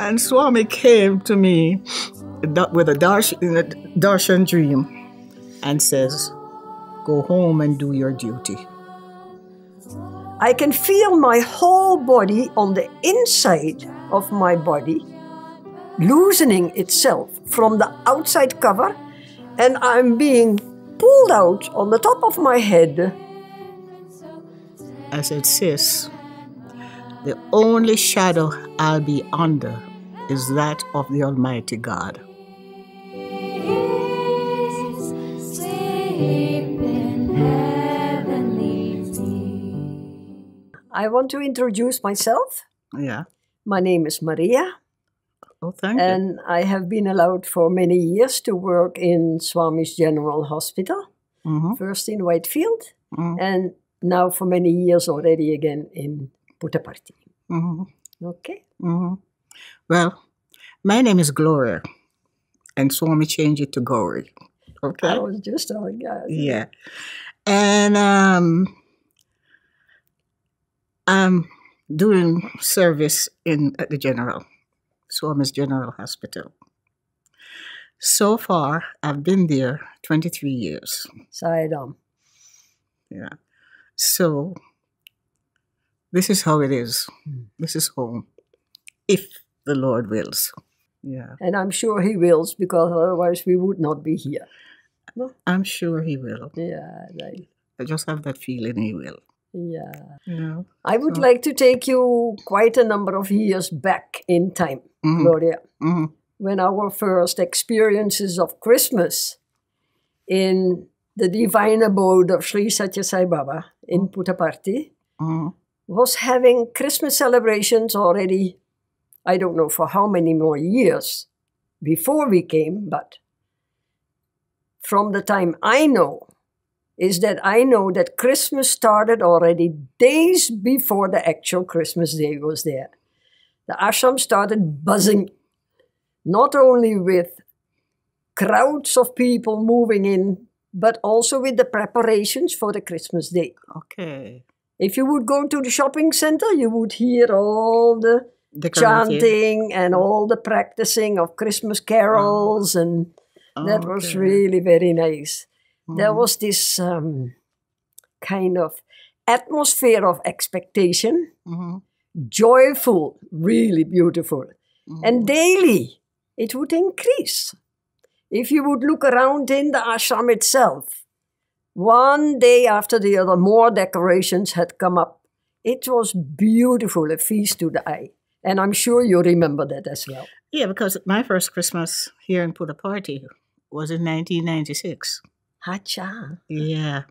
And Swami came to me with a darshan dream and says, go home and do your duty. I can feel my whole body on the inside of my body loosening itself from the outside cover, and I'm being pulled out on the top of my head. I said, sis, the only shadow I'll be under is that of the Almighty God. I want to introduce myself. Yeah. My name is Maria. Oh, thank you. And I have been allowed for many years to work in Swami's General Hospital, first in Whitefield, and now for many years already again in Puttaparthi. Okay. Well, my name is Gloria, and Swami changed it to Gauri. Okay. I was just telling you. Yeah. And I'm doing service at the Swami's General Hospital. So far, I've been there 23 years. Saidam. Yeah. So, this is how it is. This is home. If the Lord wills. Yeah. And I'm sure He wills, because otherwise we would not be here. No? I'm sure He will. Yeah, right. I just have that feeling He will. Yeah. Yeah. I would like to take you quite a number of years back in time, Gloria, when our first experiences of Christmas in the divine abode of Sri Sathya Sai Baba in Puttaparthi was having Christmas celebrations already, I don't know for how many more years before we came, but from the time I know that Christmas started already days before the actual Christmas day was there. The ashram started buzzing, not only with crowds of people moving in, but also with the preparations for the Christmas day. Okay. If you would go to the shopping center, you would hear all the chanting and all the practicing of Christmas carols, and that was really very nice. There was this kind of atmosphere of expectation, joyful, really beautiful. And daily, it would increase. If you would look around in the ashram itself, one day after the other, more decorations had come up. It was beautiful, a feast to the eye. And I'm sure you remember that as well. Yeah, because my first Christmas here in Puttaparthi was in 1996. Hacha. Yeah,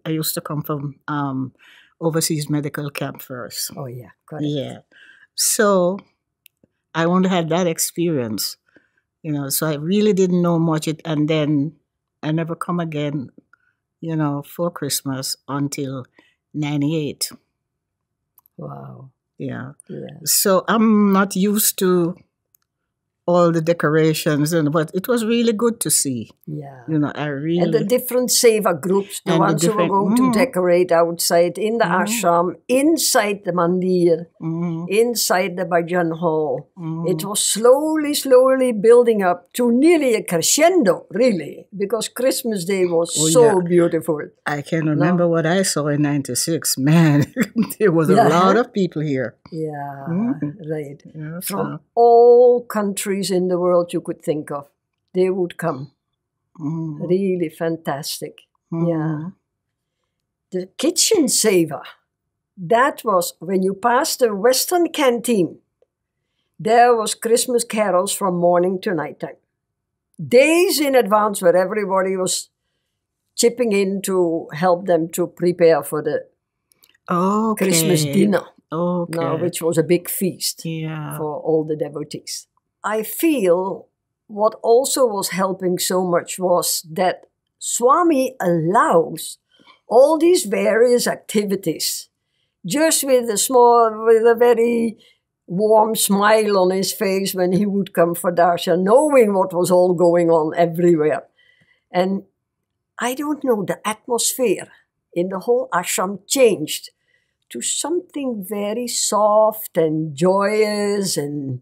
I used to come from overseas medical camp first. Oh, yeah, correct. Yeah. So I only had that experience, so I really didn't know much. And then I never come again, for Christmas until 98. Wow. Yeah. Yeah. So I'm not used to all the decorations, but it was really good to see. Yeah. I really... And the different seva groups, the ones who were going to decorate outside in the ashram, inside the mandir, inside the bhajan hall. It was slowly building up to nearly a crescendo, really, because Christmas Day was so beautiful. I can remember what I saw in 96. Man, there was a lot of people here. Yeah, right. Yeah, from all countries in the world you could think of, they would come. Really fantastic. Yeah. The kitchen seva, that was when you passed the Western canteen, there was Christmas carols from morning to nighttime. Days in advance, where everybody was chipping in to help them to prepare for the Christmas dinner. Now, which was a big feast for all the devotees. I feel what also was helping so much was that Swami allows all these various activities just with a very warm smile on his face when he would come for darshan, knowing what was all going on everywhere. And I don't know, the atmosphere in the whole ashram changed to something very soft and joyous, and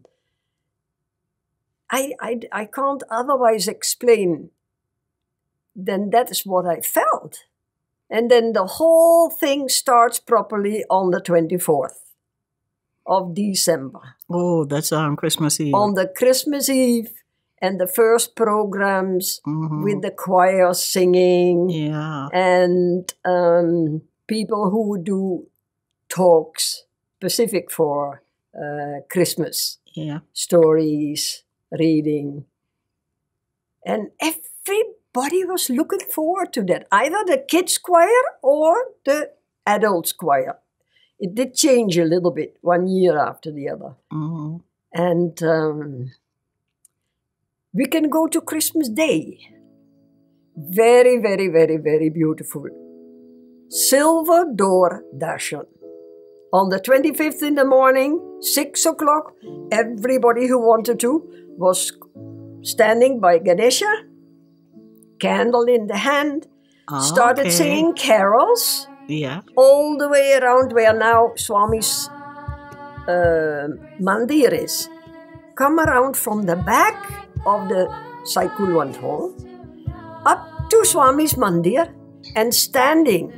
I can't otherwise explain. Then that is what I felt. And then the whole thing starts properly on the 24th of December. Oh, that's on Christmas Eve. On the Christmas Eve, and the first programs with the choir singing. Yeah. And people who would do talks specific for Christmas. Yeah. Stories, reading. And everybody was looking forward to that. Either the kids' choir or the adults' choir. It did change a little bit one year after the other. And we can go to Christmas Day. Very, very, very, very beautiful. Silver door darshan. On the 25th in the morning, 6 o'clock, everybody who wanted to was standing by Ganesha, candle in the hand, started singing carols. Yeah. All the way around where now Swami's mandir is. Come around from the back of the Saikulwant hall up to Swami's mandir and standing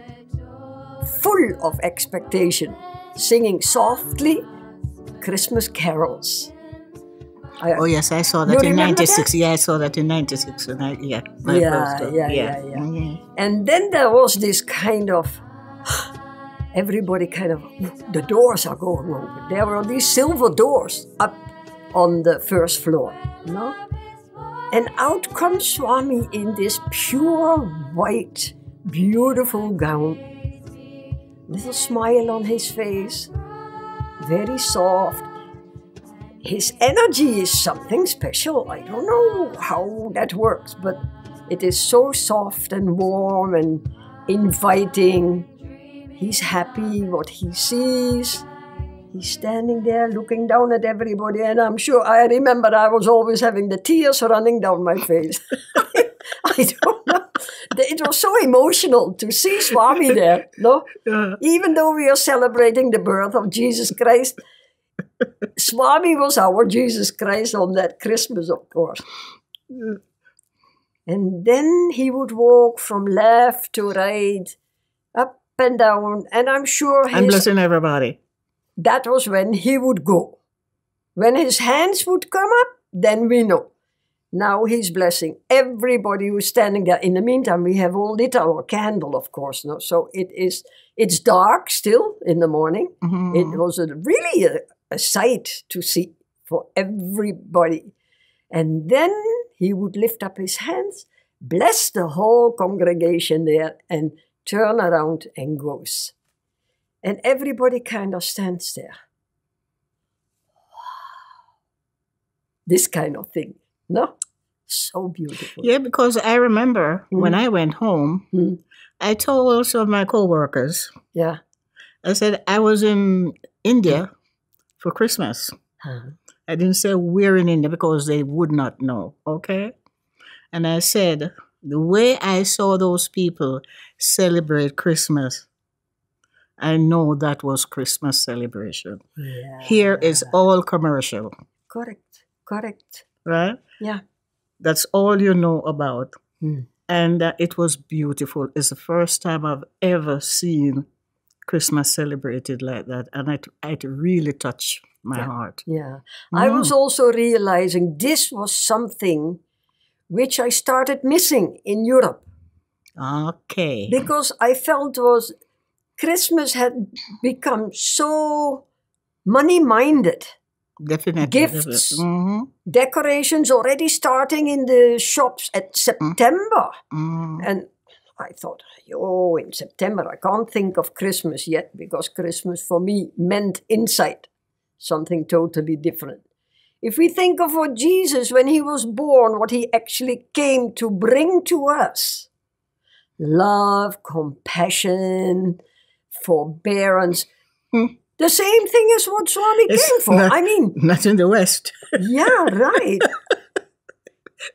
full of expectation, singing softly Christmas carols. Oh yes, I saw that in '96. That? Yeah, I saw that in '96. Yeah. And then there was this kind of, everybody kind of, the doors are going open. There were these silver doors up on the first floor, you know? And out comes Swami in this pure white, beautiful gown. Little smile on his face, very soft. His energy is something special. I don't know how that works, but it is so soft and warm and inviting. He's happy what he sees. He's standing there looking down at everybody, and I'm sure, I remember I was always having the tears running down my face. I don't know. It was so emotional to see Swami there, no? Yeah. Even though we are celebrating the birth of Jesus Christ, Swami was our Jesus Christ on that Christmas, of course. Yeah. And then he would walk from left to right, up and down, and I'm sure I'm blessing everybody. That was when he would go. When his hands would come up, then we know. Now he's blessing everybody who's standing there. In the meantime, we have all lit our candle, of course. No? So it's dark still in the morning. It was really a sight to see for everybody. And then he would lift up his hands, bless the whole congregation there, and turn around and goes. And everybody kind of stands there. Wow. This kind of thing, no? So beautiful. Yeah, because I remember when I went home, I told also of my co-workers. Yeah. I said, I was in India for Christmas. I didn't say where in India because they would not know, okay? And I said, the way I saw those people celebrate Christmas, I know that was Christmas celebration. Yeah. Here is all commercial. Correct. Right? Yeah. That's all you know about. And it was beautiful. It's the first time I've ever seen Christmas celebrated like that. And it really touched my heart. Yeah. I was also realizing this was something which I started missing in Europe. Okay. Because I felt Christmas had become so money-minded. Definitely. Gifts, decorations already starting in the shops at September. And I thought, in September, I can't think of Christmas yet because Christmas for me meant inside, something totally different. If we think of what Jesus, when he was born, what he actually came to bring to us, love, compassion, forbearance, the same thing as what Swami came for. Not in the West. Yeah, right.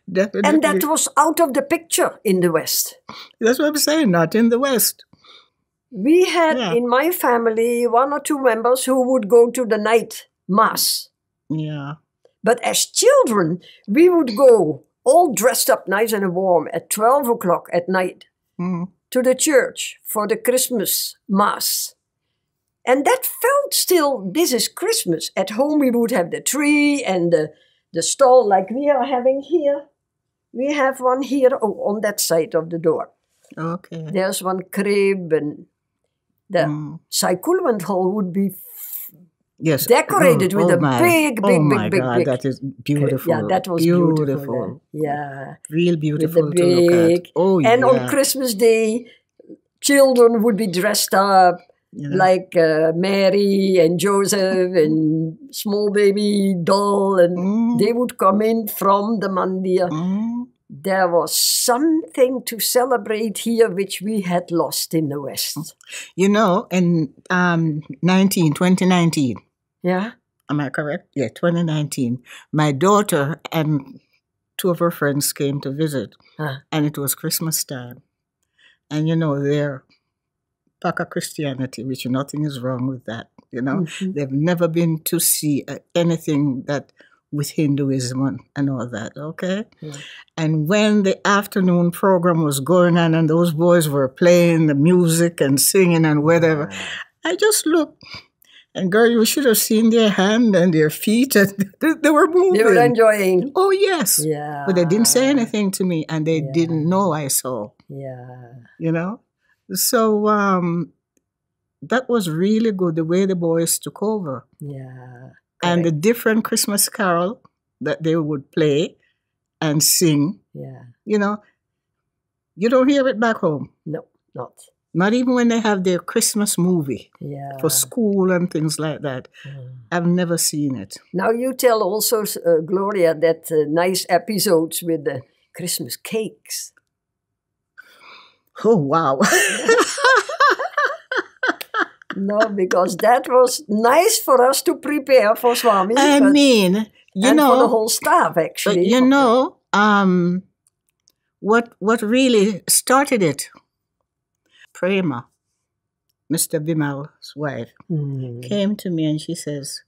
Definitely. And that was out of the picture in the West. That's what I'm saying, not in the West. We had in my family 1 or 2 members who would go to the night mass. Yeah. But as children, we would go all dressed up nice and warm at 12 o'clock at night to the church for the Christmas Mass. And that felt still, this is Christmas. At home we would have the tree and the stall like we are having here. We have one here on that side of the door. Okay. There's one crib, and the circumference hall would be decorated with a big, big. That is beautiful. Yeah, that was beautiful. Yeah. Real beautiful to look at. Oh, and on Christmas Day, children would be dressed up like Mary and Joseph and small baby doll, and they would come in from the mandir. There was something to celebrate here which we had lost in the West. You know, in 2019, yeah, am I correct? Yeah, 2019. My daughter and two of her friends came to visit, and it was Christmas time. And you know, they're Paka Christianity, which nothing is wrong with that. You know, they've never been to see anything that with Hinduism and all that, okay? Yeah. And when the afternoon program was going on and those boys were playing the music and singing and whatever, I just looked, and girl, you should have seen their hand and their feet. And they were moving. They were enjoying. Oh, yes. Yeah. But they didn't say anything to me, and they didn't know I saw. Yeah. You know? So that was really good, the way the boys took over. Yeah. And the different Christmas carol that they would play and sing. Yeah. You know, you don't hear it back home. No, not. Not even when they have their Christmas movie for school and things like that. I've never seen it. Now you tell also, Gloria, that nice episodes with the Christmas cakes. Oh, wow. No, because that was nice for us to prepare for Swami. I mean, you know, for the whole staff, actually. But you know, what really started it? Prema, Mr. Bimal's wife, came to me and she says,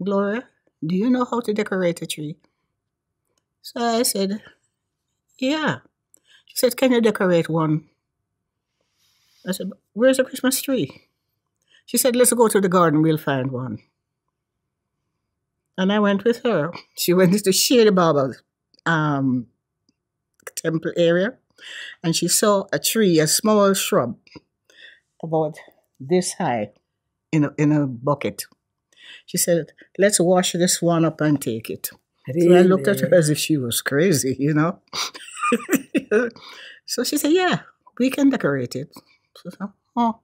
"Gloria, do you know how to decorate a tree?" So I said, "Yeah." She said, "Can you decorate one?" I said, "Where's the Christmas tree?" She said, "Let's go to the garden, we'll find one." And I went with her. She went into Shady Baba's temple area, and she saw a tree, a small shrub, about this high, in a bucket. She said, "Let's wash this one up and take it." Really? So I looked at her as if she was crazy, you know. So she said, "Yeah, we can decorate it." So I said, "Oh."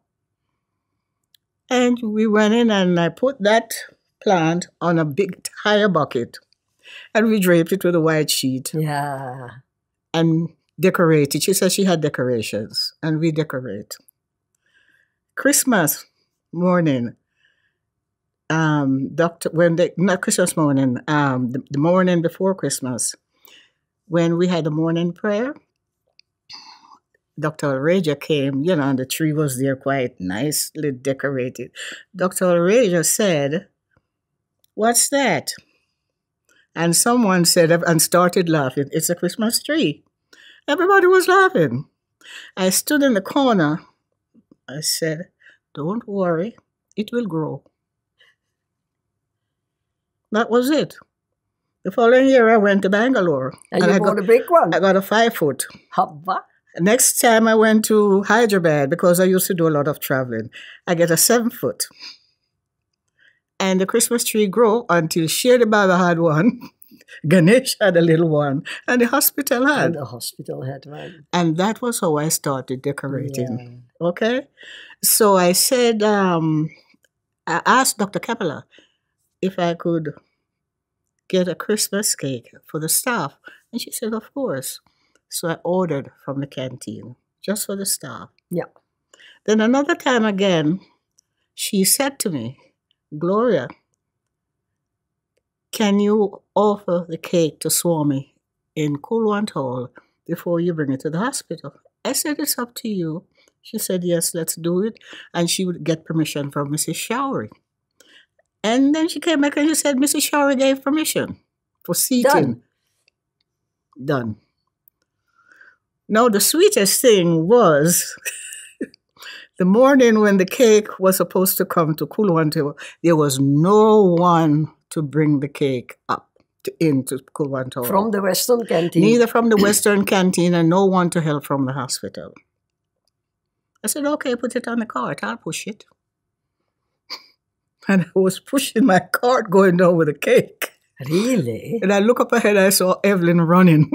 And we went in and I put that plant on a big higher bucket and we draped it with a white sheet. Yeah. And decorated. She said she had decorations and we decorate. Christmas morning, not Christmas morning, the morning before Christmas, when we had the morning prayer, Dr. Alreja came, you know, and the tree was there quite nicely decorated. Dr. Alreja said, "What's that?" And someone said, and started laughing, "It's a Christmas tree." Everybody was laughing. I stood in the corner. I said, "Don't worry, it will grow." That was it. The following year, I went to Bangalore. And you bought a big one? I got a 5-foot. Habba. Next time I went to Hyderabad, because I used to do a lot of traveling, I get a 7-foot. And the Christmas tree grew until Shady Baba had one, Ganesh had a little one, and the hospital had. And the hospital had one. And that was how I started decorating. Yeah. Okay? So I said, I asked Dr. Kapila if I could get a Christmas cake for the staff. And she said, "Of course." So I ordered from the canteen, just for the staff. Yeah. Then another time again, she said to me, "Gloria, can you offer the cake to Swami in Kulwant Hall before you bring it to the hospital?" I said, "It's up to you." She said, "Yes, let's do it." And she would get permission from Mrs. Showery. And then she came back and she said, "Mrs. Showery gave permission." for seating. Done. Now, the sweetest thing was the morning when the cake was supposed to come to Kulwanto, there was no one to bring the cake up into Kulwanto. From the Western canteen? Neither from the Western canteen, and no one to help from the hospital. I said, okay, put it on the cart. I'll push it. And I was pushing my cart going down with the cake. Really? And I look up ahead, I saw Evelyn running.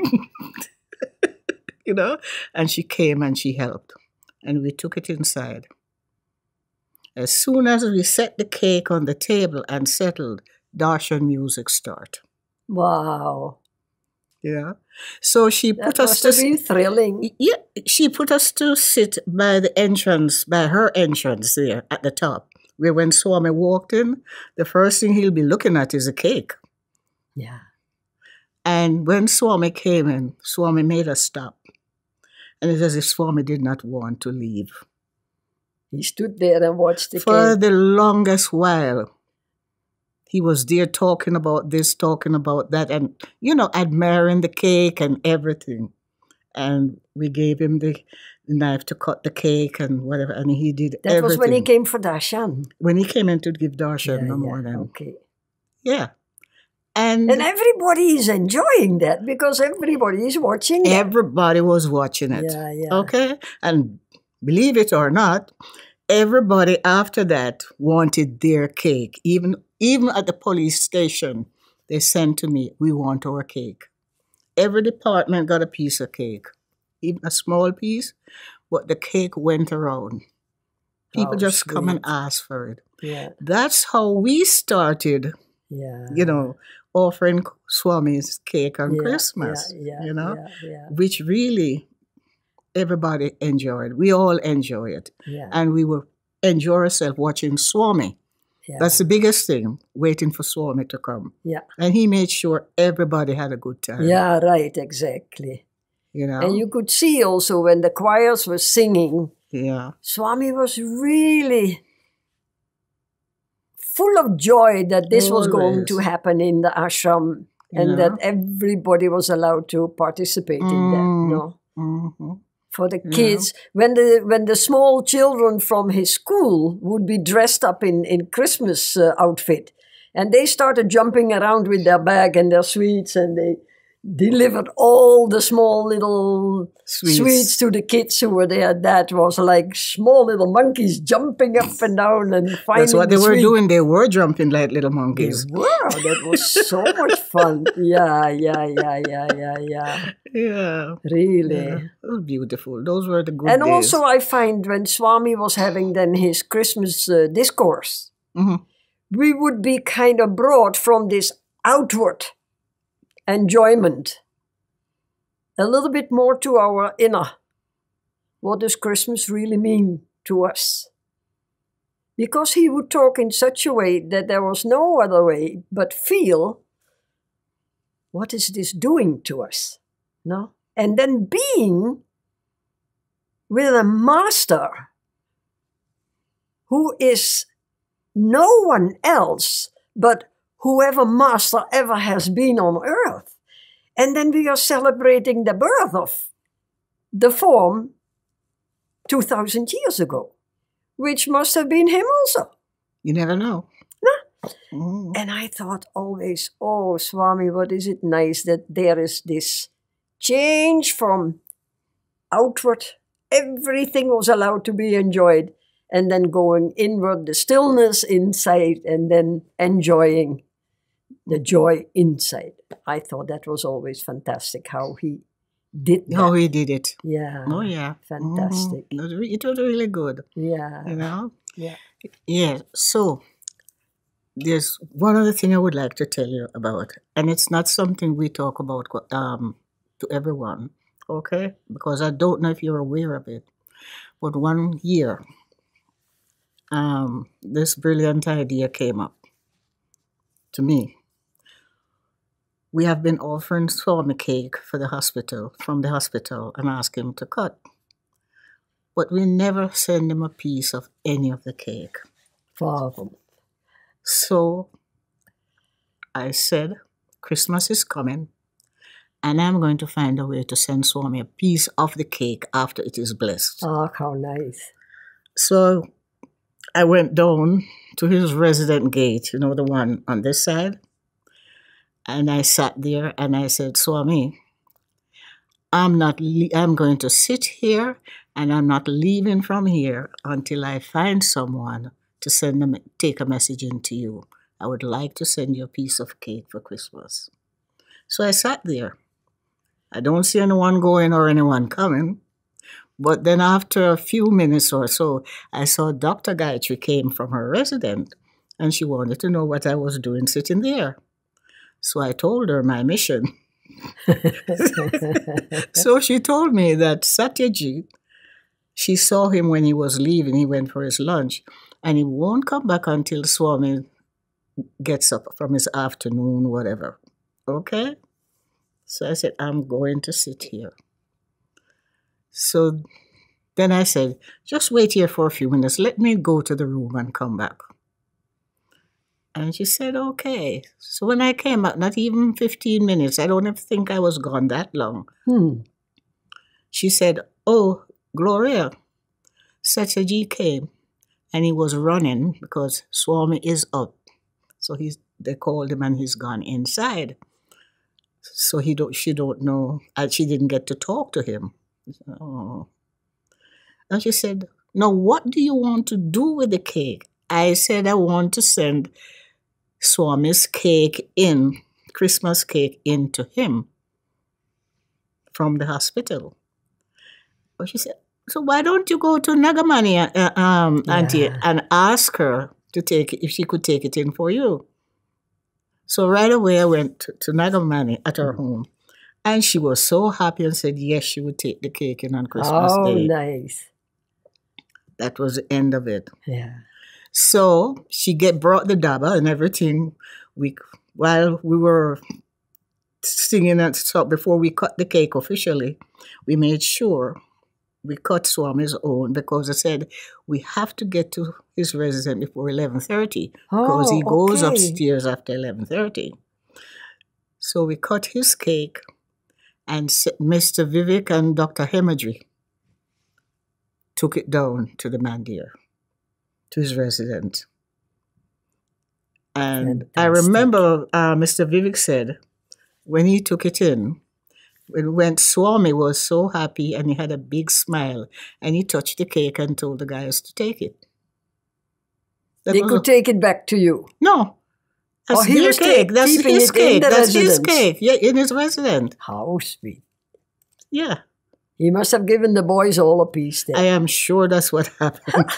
You know? And she came and she helped. And we took it inside. As soon as we set the cake on the table and settled, darshan music started. Wow. Yeah. So she put us to... That must have been thrilling. Yeah. She put us to sit by the entrance, by her entrance there at the top, where when Swami walked in, the first thing he'll be looking at is a cake. Yeah. And when Swami came in, Swami made us stop. And it's as if Swami did not want to leave. He stood there and watched the For cake. the longest while. He was there talking about this, talking about that, and, you know, admiring the cake and everything. And we gave him the knife to cut the cake and whatever, and he did everything. That was when he came for darshan? When he came in to give darshan in the morning. Okay. Yeah. And everybody is enjoying that because everybody is watching it. Everybody was watching it. Yeah, yeah. Okay? And believe it or not, everybody after that wanted their cake. Even at the police station, they sent to me, we want our cake. Every department got a piece of cake, even a small piece, but the cake went around. People just come and ask for it. Yeah. That's how we started, you know, offering Swami's cake on Christmas, you know, which really everybody enjoyed. We all enjoy it. Yeah. And we will enjoy ourselves watching Swami. Yeah. That's the biggest thing, waiting for Swami to come. Yeah. And he made sure everybody had a good time. Yeah, right, exactly. You know? And you could see also when the choirs were singing, Swami was really full of joy that this was going to happen in the ashram and that everybody was allowed to participate in that. No? Mm-hmm. For the kids, when the small children from his school would be dressed up in Christmas outfit, and they started jumping around with their bag and their sweets, and they delivered all the small little sweets to the kids who were there. That was like small little monkeys jumping up and down and finding. That's what they were doing. They were jumping like little monkeys. Wow, that was so much fun. Yeah. Yeah. Really. Yeah. It was beautiful. Those were the good days. And days. also I find when Swami was having then his Christmas discourse, we would be kind of brought from this outward enjoyment a little bit more to our inner. What does Christmas really mean to us? Because he would talk in such a way that there was no other way but feel, what is this doing to us? No? And then being with a master who is no one else but whoever master ever has been on earth. And then we are celebrating the birth of the form 2,000 years ago, which must have been him also. You never know. No? And I thought always, oh, Swami, what is it nice that there is this change from outward, everything was allowed to be enjoyed, and then going inward, the stillness inside, and then enjoying the joy inside. I thought that was always fantastic how he did that. How he did it. Yeah. Oh, yeah. Fantastic. It was really good. Yeah. You know? Yeah. Yeah. So, there's one other thing I would like to tell you about, and it's not something we talk about to everyone, okay? Because I don't know if you're aware of it. But one year, this brilliant idea came up to me. We have been offering Swami cake for the hospital, from the hospital, and ask him to cut. But we never send him a piece of any of the cake. Father. So I said, Christmas is coming, and I'm going to find a way to send Swami a piece of the cake after it is blessed. Oh, how nice. So I went down to his resident gate, you know, the one on this side. And I sat there and I said, Swami, I'm going to sit here and I'm not leaving from here until I find someone to take a message into you. I would like to send you a piece of cake for Christmas. So I sat there. I don't see anyone going or anyone coming. But then after a few minutes or so, I saw Dr. Gayatri came from her resident, and she wanted to know what I was doing sitting there. So I told her my mission. So she told me that Satyaji, she saw him when he was leaving. He went for his lunch, and he won't come back until Swami gets up from his afternoon, whatever. Okay? So I said, I'm going to sit here. So then I said, just wait here for a few minutes. Let me go to the room and come back. And she said, okay. So when I came back, not even 15 minutes, I don't even think I was gone that long. She said, oh, Gloria, Satyaji came and he was running because Swami is up. So they called him and he's gone inside. So she don't know, and she didn't get to talk to him. Oh. And she said, now what do you want to do with the cake? I said, I want to send Swami's cake Christmas cake into him from the hospital. But she said, so why don't you go to Nagamani, Auntie, and ask her to take it, if she could take it in for you? So right away I went to Nagamani at her home. And she was so happy and said, yes, she would take the cake in on Christmas Day. Oh, nice. That was the end of it. Yeah. So she brought the daba and everything. While we were singing and stuff, before we cut the cake officially, we made sure we cut Swami's own because I said we have to get to his residence before 11:30 because he goes upstairs after 11:30. So we cut his cake, and Mr. Vivek and Dr. Hemadri took it down to the mandir, to his residence. And fantastic. I remember Mr. Vivek said when he took it in, when Swami was so happy and he had a big smile and he touched the cake and told the guys to take it. They could take it back to you? No. That's his cake. That's his cake. That's his cake. Yeah, in his residence. How sweet. Yeah. He must have given the boys all a piece there. I am sure that's what happened.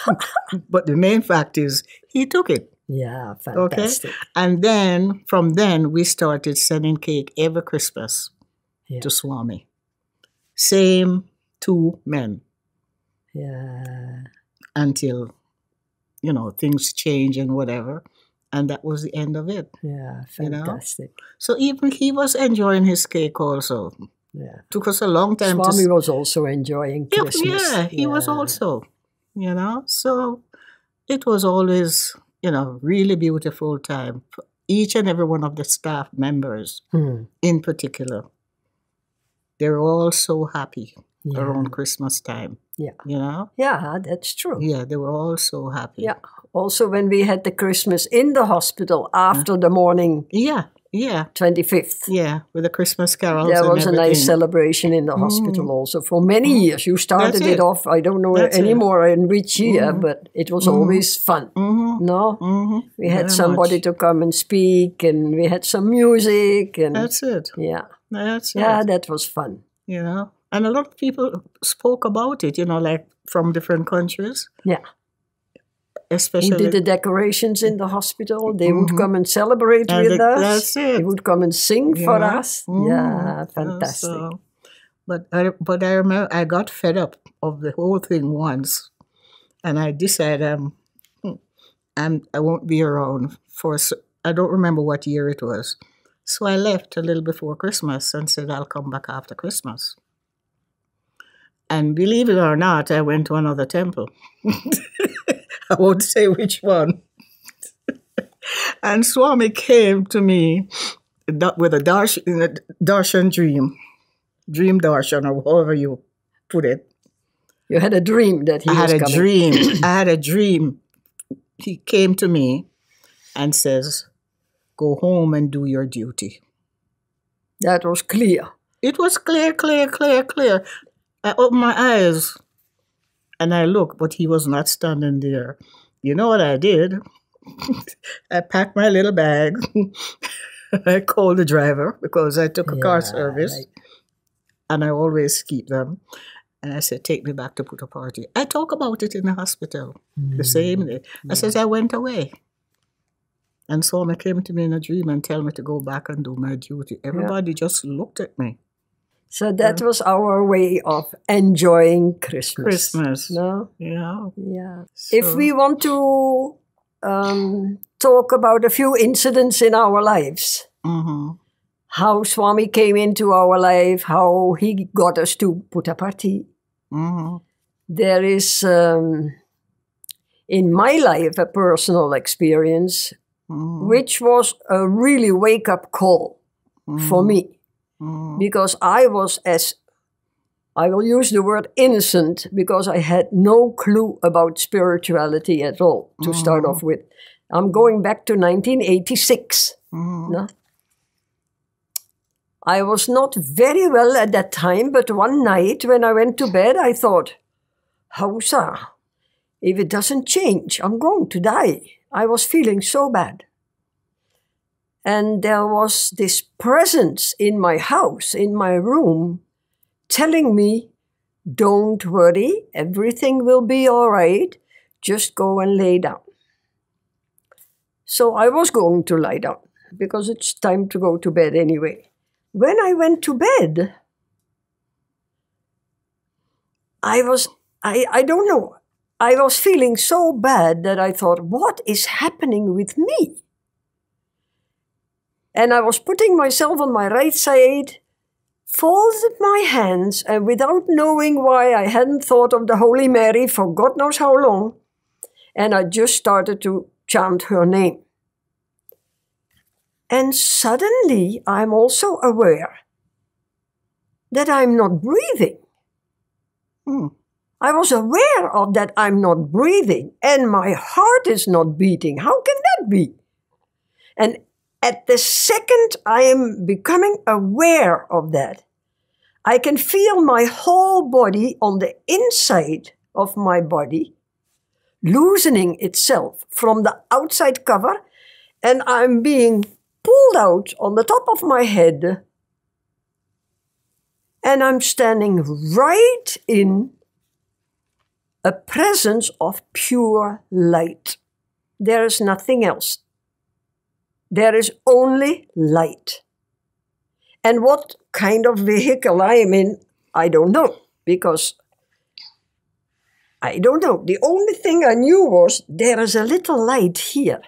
But the main fact is he took it. Yeah, fantastic. Okay? And then, from then, we started sending cake every Christmas to Swami. Same 2 men. Yeah. Until, things change and whatever. And that was the end of it. Yeah, fantastic. So even he was enjoying his cake also. Yeah. Took us a long time Swami was also enjoying Christmas. Yeah, he was also, So it was always, really beautiful time. For each and every one of the staff members in particular. They were all so happy around Christmas time. Yeah. Yeah, that's true. Yeah, they were all so happy. Yeah. Also, when we had the Christmas in the hospital after the morning. Yeah. 25th. Yeah, with the Christmas carols. There was a nice celebration in the hospital also for many years. You started it off, I don't know anymore in which year, but it was always fun. No? We had somebody to come and speak, and we had some music. And that's it. Yeah. That's yeah, that was fun. And a lot of people spoke about it, like from different countries. Yeah. Especially who did the decorations in the hospital. They would come and celebrate with us. That's it. They would come and sing for us. Yeah, fantastic. But I remember I got fed up of the whole thing once, and I decided I won't be around for. I don't remember what year it was, so I left a little before Christmas and said I'll come back after Christmas. And believe it or not, I went to another temple. I won't say which one. And Swami came to me with a darshan dream darshan, or however you put it. You had a dream that he was coming. I had a dream. He came to me and says, "Go home and do your duty." That was clear. It was clear, clear, clear, clear. I opened my eyes and I looked, but he was not standing there. You know what I did? I packed my little bag. I called the driver because I took a car service. Right. And I always keep them. And I said, "Take me back to Puttaparthi." I talk about it in the hospital the same day. I says, I went away. And Swami came to me in a dream and tell me to go back and do my duty. Everybody just looked at me. So that was our way of enjoying Christmas. No? Yeah. Yeah. So, if we want to talk about a few incidents in our lives, how Swami came into our life, how he got us to Puttaparthi. There is, in my life, a personal experience, which was a really wake-up call for me. Because I was, I will use the word innocent, because I had no clue about spirituality at all, to start off with. I'm going back to 1986. No? I was not very well at that time, but one night when I went to bed, I thought, Hausa, if it doesn't change, I'm going to die. I was feeling so bad. And there was this presence in my house, in my room, telling me, don't worry, everything will be all right. Just go and lay down. So I was going to lie down because it's time to go to bed anyway. When I went to bed, I don't know, I was feeling so bad that I thought, what is happening with me? And I was putting myself on my right side, folded my hands, and without knowing why, I hadn't thought of the Holy Mary for God knows how long, and I just started to chant her name. And suddenly, I'm also aware that I'm not breathing. I was aware of that I'm not breathing, and my heart is not beating. How can that be? And at the second I am becoming aware of that, I can feel my whole body on the inside of my body loosening itself from the outside cover, and I'm being pulled out on the top of my head, and I'm standing right in a presence of pure light. There is nothing else. There is only light. And what kind of vehicle I am in, I don't know, because I don't know. The only thing I knew was there is a little light here,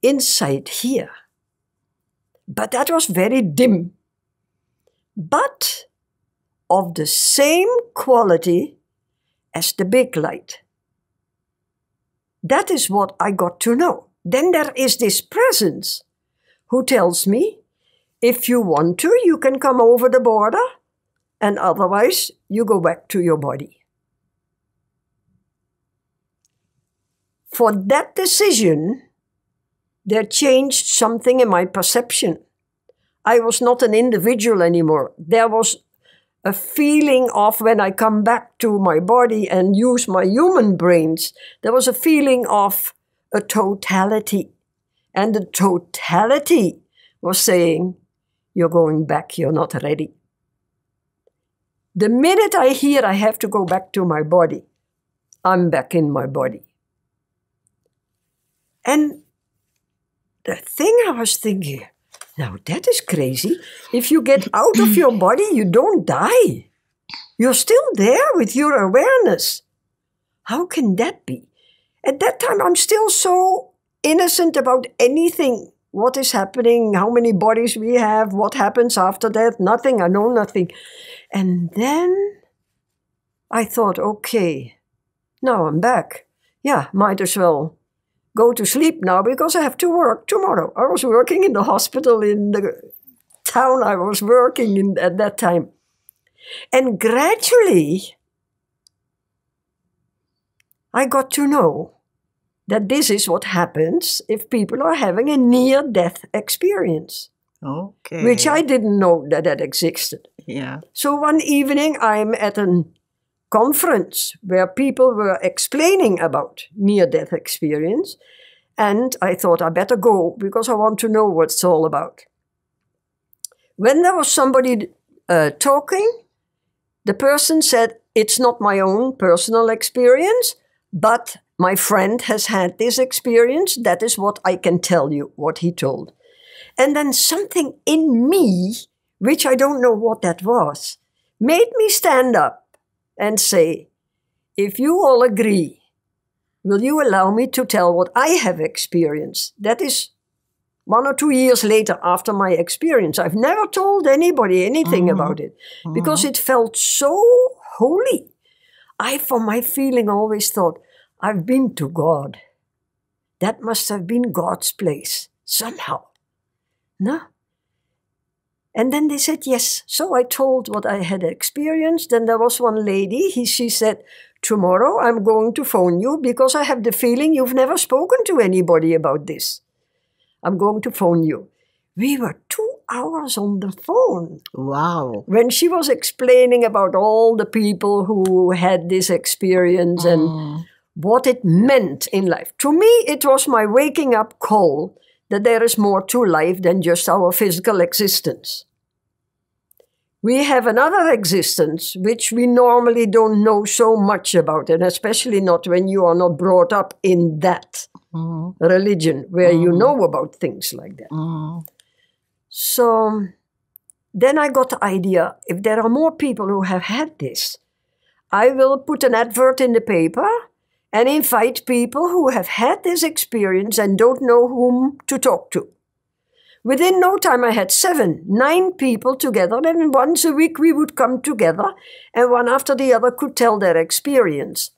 inside here. But that was very dim, but of the same quality as the big light. That is what I got to know. Then there is this presence who tells me, if you want to, you can come over the border, and otherwise you go back to your body. For that decision, there changed something in my perception. I was not an individual anymore. There was a feeling of, when I come back to my body and use my human brains, there was a feeling of a totality. And the totality was saying, you're going back, you're not ready. The minute I hear I have to go back to my body, I'm back in my body. And the thing I was thinking, now that is crazy. If you get out of your body, you don't die. You're still there with your awareness. How can that be? At that time, I'm still so innocent about anything. What is happening, how many bodies we have, what happens after that, nothing, I know nothing. And then I thought, okay, now I'm back. Yeah, might as well go to sleep now because I have to work tomorrow. I was working in the hospital in the town I was working in at that time. And gradually, I got to know that this is what happens if people are having a near-death experience. Okay. Which I didn't know that existed. Yeah. So one evening I'm at a conference where people were explaining about near-death experience, and I thought I better go because I want to know what it's all about. When there was somebody talking, the person said, it's not my own personal experience, but my friend has had this experience. That is what I can tell you, what he told. And then something in me, which I don't know what that was, made me stand up and say, if you all agree, will you allow me to tell what I have experienced? That is 1 or 2 years later after my experience. I've never told anybody anything about it because it felt so holy. I, for my feeling, always thought, I've been to God. That must have been God's place somehow. No? And then they said yes. So I told what I had experienced. Then there was one lady, she said, tomorrow I'm going to phone you because I have the feeling you've never spoken to anybody about this. I'm going to phone you. We were 2 hours on the phone. Wow. When she was explaining about all the people who had this experience and what it meant in life. To me, it was my waking up call that there is more to life than just our physical existence. We have another existence which we normally don't know so much about, and especially not when you are not brought up in that religion where you know about things like that. So then I got the idea, if there are more people who have had this, I will put an advert in the paper and invite people who have had this experience and don't know whom to talk to. Within no time, I had 7, 9 people together, and once a week we would come together, and one after the other could tell their experience.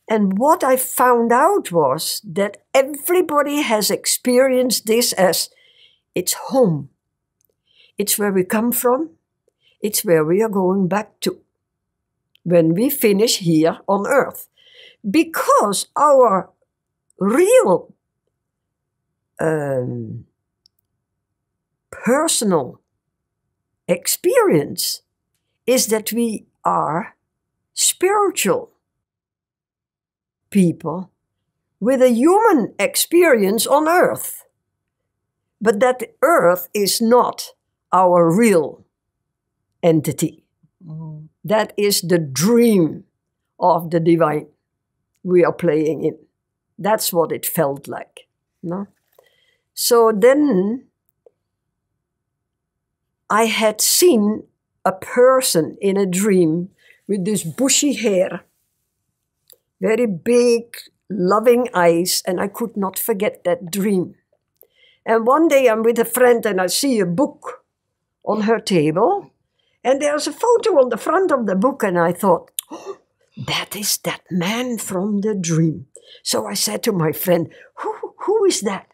And what I found out was that everybody has experienced this as it's home. It's where we come from. It's where we are going back to when we finish here on earth. Because our real personal experience is that we are spiritual people with a human experience on earth. But that earth is not our real entity. That is the dream of the divine we are playing in. That's what it felt like. No? So then I had seen a person in a dream with this bushy hair, very big, loving eyes, and I could not forget that dream. And one day I'm with a friend and I see a book on her table, and there's a photo on the front of the book, and I thought, oh, that is that man from the dream. So I said to my friend, who is that?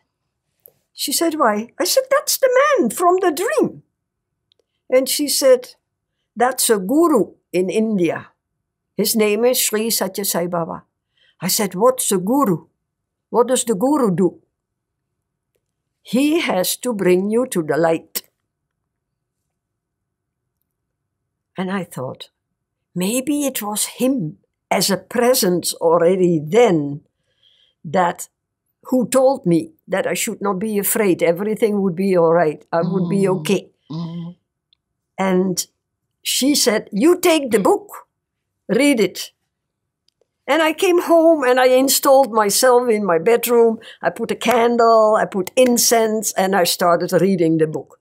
She said, why? I said, that's the man from the dream. And she said, that's a guru in India. His name is Sri Sathya Sai Baba. I said, what's a guru? What does the guru do? He has to bring you to the light. And I thought, maybe it was him as a presence already then that who told me that I should not be afraid. Everything would be all right. I would be okay. And she said, you take the book, read it. And I came home and I installed myself in my bedroom. I put a candle, I put incense, and I started reading the book.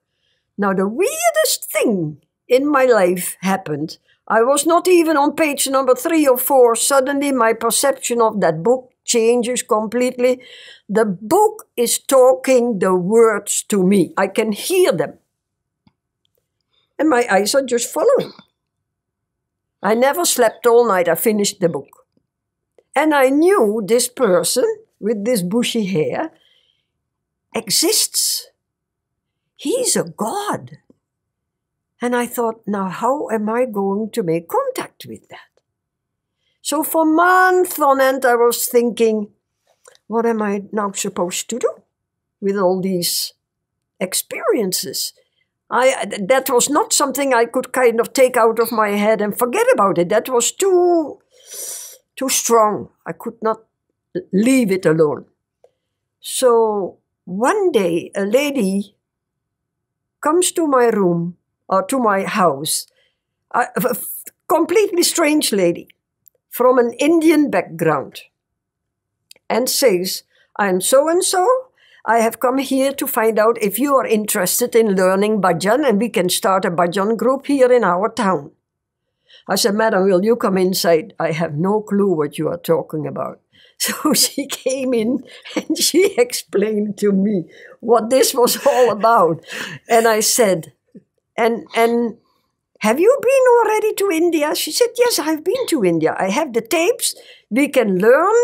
Now, the weirdest thing in my life happened. I was not even on page number 3 or 4. Suddenly, my perception of that book changes completely. The book is talking the words to me. I can hear them. And my eyes are just following. I never slept all night. I finished the book. And I knew this person with this bushy hair exists. He's a god. And I thought, now how am I going to make contact with that? So for months on end, I was thinking, what am I now supposed to do with all these experiences? That was not something I could kind of take out of my head and forget about it. That was too strong. I could not leave it alone. So one day, a lady comes to my room or to my house, a completely strange lady from an Indian background, and says, I'm so-and-so. I have come here to find out if you are interested in learning bhajan, and we can start a bhajan group here in our town. I said, Madam, will you come inside? I have no clue what you are talking about. So she came in and she explained to me what this was all about. And I said, and have you been already to India? She said, yes, I've been to India. I have the tapes. We can learn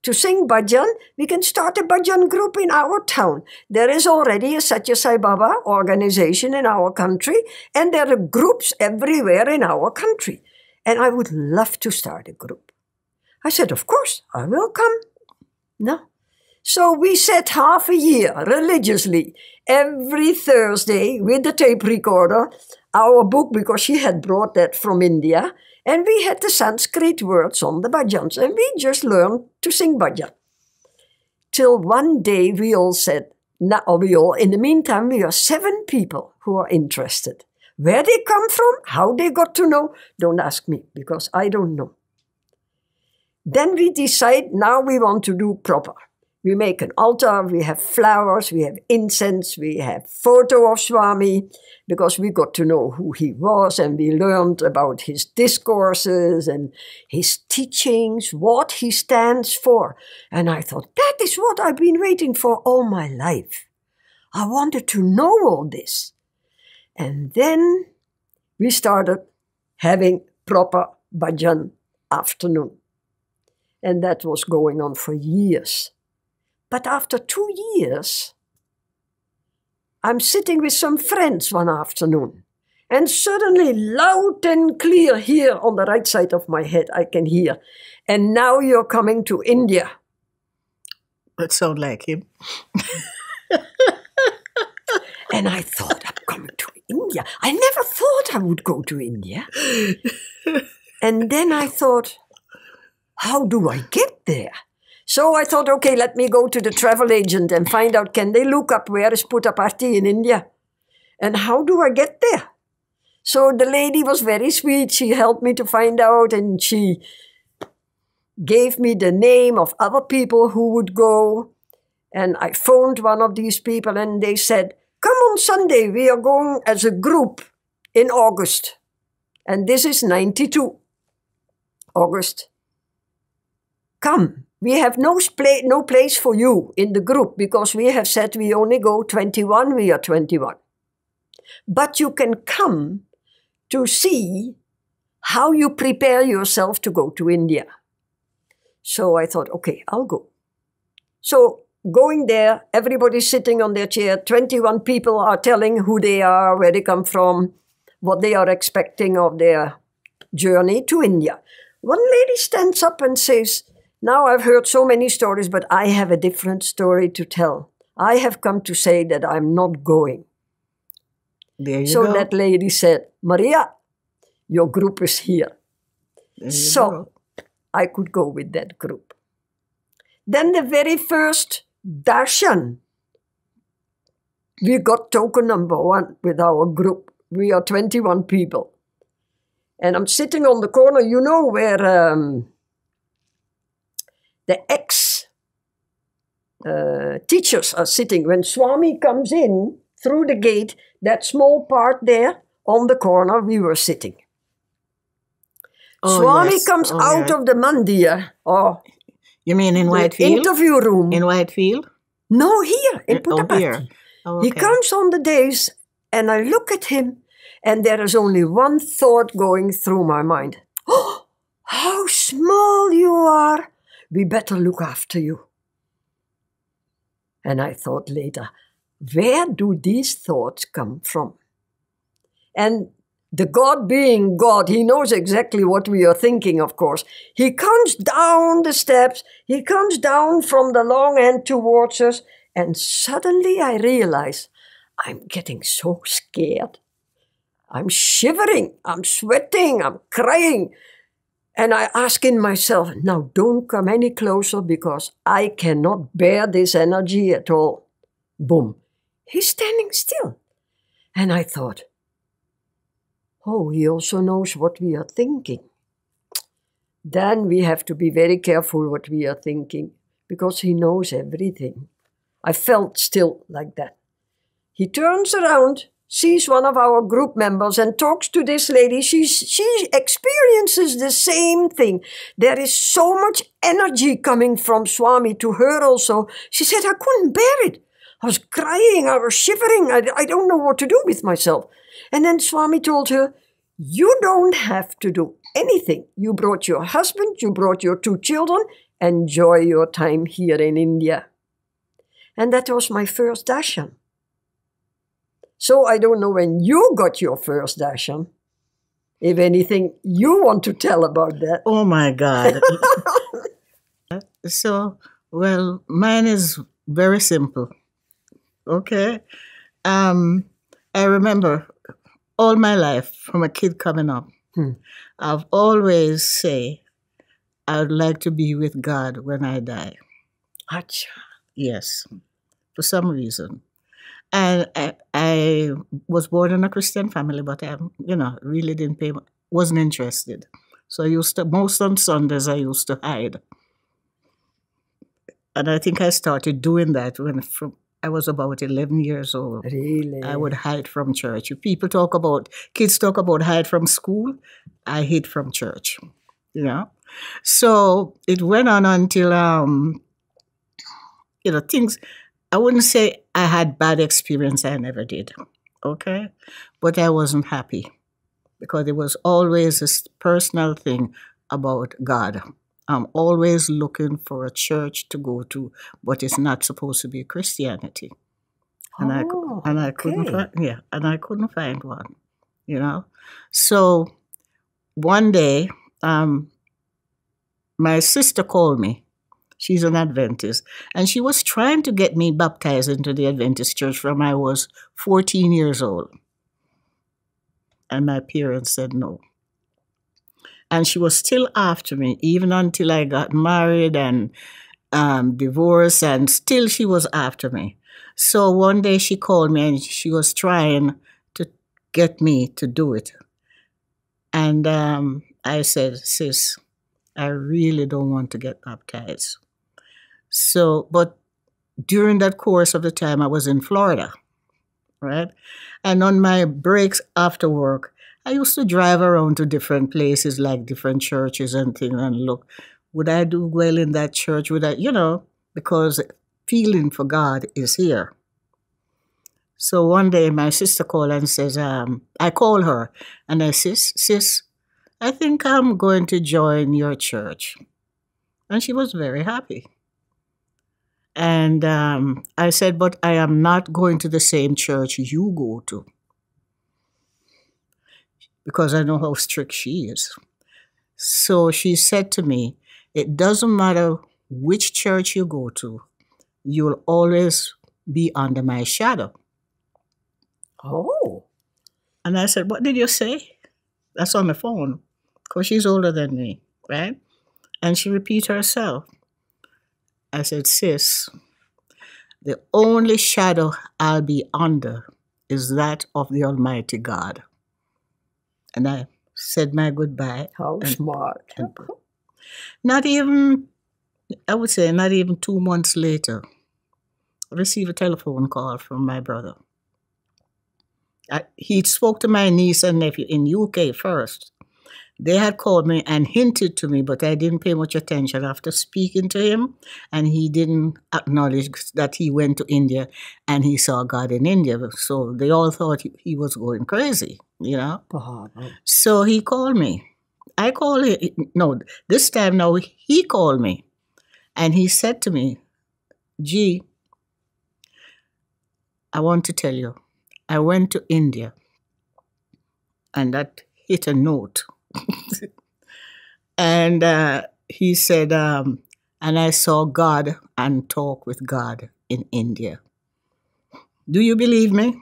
to sing bhajan. We can start a bhajan group in our town. There is already a Sathya Sai Baba organization in our country, and there are groups everywhere in our country. And I would love to start a group. I said, of course, I will come. No. So we sat half a year religiously, every Thursday with the tape recorder, our book, because she had brought that from India, and we had the Sanskrit words on the bhajans, and we just learned to sing bhajan. Till one day we all said, in the meantime, we are 7 people who are interested. Where they come from, how they got to know, don't ask me, because I don't know. Then we decide, now we want to do proper. We make an altar, we have flowers, we have incense, we have photo of Swami, because we got to know who he was, and we learned about his discourses and his teachings, what he stands for. And I thought, that is what I've been waiting for all my life. I wanted to know all this. And then we started having proper bhajan afternoon. And that was going on for years. But after 2 years, I'm sitting with some friends one afternoon, and suddenly loud and clear here on the right side of my head, I can hear, and now you're coming to India. That sounds like him. And I thought, I'm coming to India. I never thought I would go to India. And then I thought, how do I get there? So I thought, okay, let me go to the travel agent and find out, can they look up where is Puttaparthi in India? And how do I get there? So the lady was very sweet. She helped me to find out, and she gave me the name of other people who would go. And I phoned one of these people, and they said, come on Sunday, we are going as a group in August. And this is 92, August. Come. We have no place for you in the group, because we have said we only go 21, we are 21. But you can come to see how you prepare yourself to go to India. So I thought, okay, I'll go. So going there, everybody's sitting on their chair, 21 people are telling who they are, where they come from, what they are expecting of their journey to India. One lady stands up and says, now I've heard so many stories, but I have a different story to tell. I have come to say that I'm not going. There you so go. That lady said, Maria, your group is here. So I could go with that group. Then the very first darshan, we got token number 1 with our group. We are 21 people. And I'm sitting on the corner, you know, where the ex-teachers are sitting. When Swami comes in through the gate, that small part there on the corner, we were sitting. Oh, Swami yes. comes out of the mandir, or you mean in the Whitefield? interview room. In Whitefield? No, here, in Puttaparthi. Oh, here. Oh, okay. He comes on the days, and I look at him, and there is only one thought going through my mind. Oh, how small you are. We better look after you. And I thought later, where do these thoughts come from? And the God being God, he knows exactly what we are thinking, of course. He comes down the steps, he comes down from the long end towards us, and suddenly I realize I'm getting so scared. I'm shivering, I'm sweating, I'm crying. And I ask in myself, now don't come any closer because I cannot bear this energy at all. Boom. He's standing still. And I thought, oh, he also knows what we are thinking. Then we have to be very careful what we are thinking because he knows everything. I felt still like that. He turns around, sees one of our group members and talks to this lady. She experiences the same thing. There is so much energy coming from Swami to her also. She said, I couldn't bear it. I was crying, I was shivering. I don't know what to do with myself. And then Swami told her, you don't have to do anything. You brought your husband, you brought your 2 children. Enjoy your time here in India. And that was my first darshan. So I don't know when you got your first darshan. If anything you want to tell about that. Oh my God. So, well, mine is very simple. Okay. I remember all my life from a kid coming up, I've always say, I would like to be with God when I die. Achha. Yes, for some reason. And I was born in a Christian family, but I, really wasn't interested. So I used to, most on Sundays, I used to hide. And I think I started doing that when I was about 11 years old. Really? I would hide from church. Kids talk about hide from school. I hid from church, So it went on until, things, I wouldn't say I had bad experience. I never did, okay? But I wasn't happy because it was always this personal thing about God. I'm always looking for a church to go to, but it's not supposed to be Christianity. And I couldn't find one, So one day, my sister called me. She's an Adventist. And she was trying to get me baptized into the Adventist church from I was 14 years old. And my parents said no. And she was still after me, even until I got married and divorced, and still she was after me. So one day she called me and she was trying to get me to do it. And I said, sis, I really don't want to get baptized. So, but during that course of the time, I was in Florida, right? And on my breaks after work, I used to drive around to different places, like different churches and things, and look, would I do well in that church? Would I, because feeling for God is here. So one day my sister called and says, I call her and I say, sis, I think I'm going to join your church. And she was very happy. And I said, but I am not going to the same church you go to. Because I know how strict she is. So she said to me, it doesn't matter which church you go to, you'll always be under my shadow. Oh. And I said, what did you say? That's on the phone, because she's older than me, right? And she repeated herself. I said, sis, the only shadow I'll be under is that of the Almighty God. And I said my goodbye. How smart. Not even 2 months later, I received a telephone call from my brother. He spoke to my niece and nephew in UK first. They had called me and hinted to me, but I didn't pay much attention after speaking to him, and he didn't acknowledge that he went to India and he saw God in India. So they all thought he was going crazy, So he called me. I called him. No, this time now he called me, and he said to me, G, I want to tell you, I went to India and that hit a note. And he said, and I saw God and talk with God in India. Do you believe me?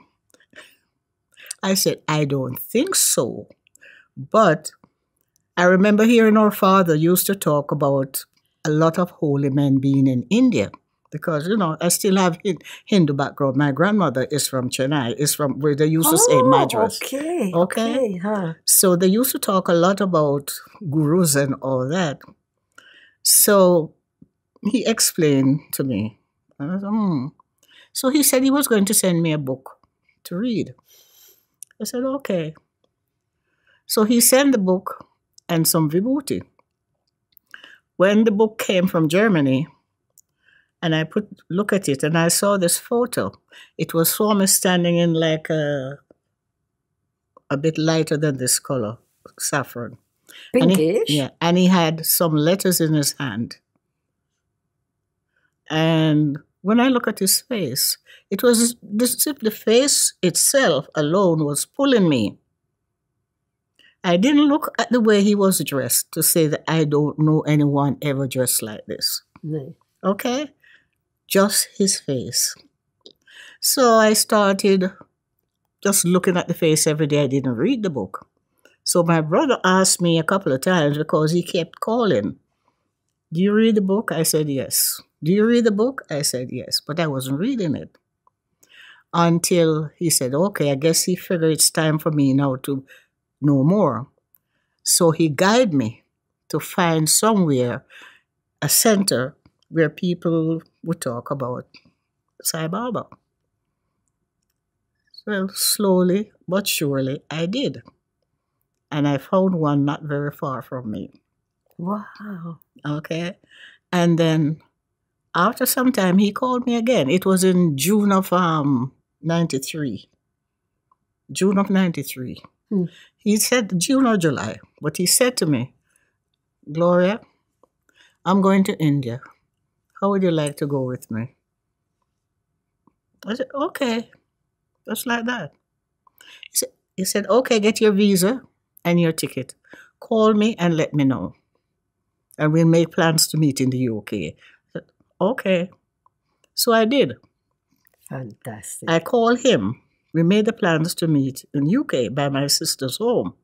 I said, I don't think so. But I remember hearing our father used to talk about a lot of holy men being in India. Because, I still have Hindu background. My grandmother is from Chennai, is from where they used to say Madras. Okay. Huh. So they used to talk a lot about gurus and all that. So he explained to me. And I said, So he said he was going to send me a book to read. I said, okay. So he sent the book and some vibhuti. When the book came from Germany, and I look at it, and I saw this photo. It was Swami standing in like a bit lighter than this color, saffron. Pinkish? And he had some letters in his hand. And when I look at his face, it was as if the face itself alone was pulling me. I didn't look at the way he was dressed to say that I don't know anyone ever dressed like this. No. Okay? Just his face. So I started just looking at the face every day. I didn't read the book. So my brother asked me a couple of times because he kept calling. Do you read the book? I said, yes. Do you read the book? I said, yes. But I wasn't reading it. Until he said, okay, I guess he figured it's time for me now to know more. So he guided me to find somewhere, a center where people would talk about Sai Baba. Well, slowly but surely I did. And I found one not very far from me. Wow. Okay. And then after some time, he called me again. It was in June of 93. June of 93. He said June or July. But he said to me, Gloria, I'm going to India. How would you like to go with me? I said, okay. Just like that. He said, okay, get your visa and your ticket. Call me and let me know. And we'll make plans to meet in the UK. I said, okay. So I did. Fantastic. I called him. We made the plans to meet in UK by my sister's home.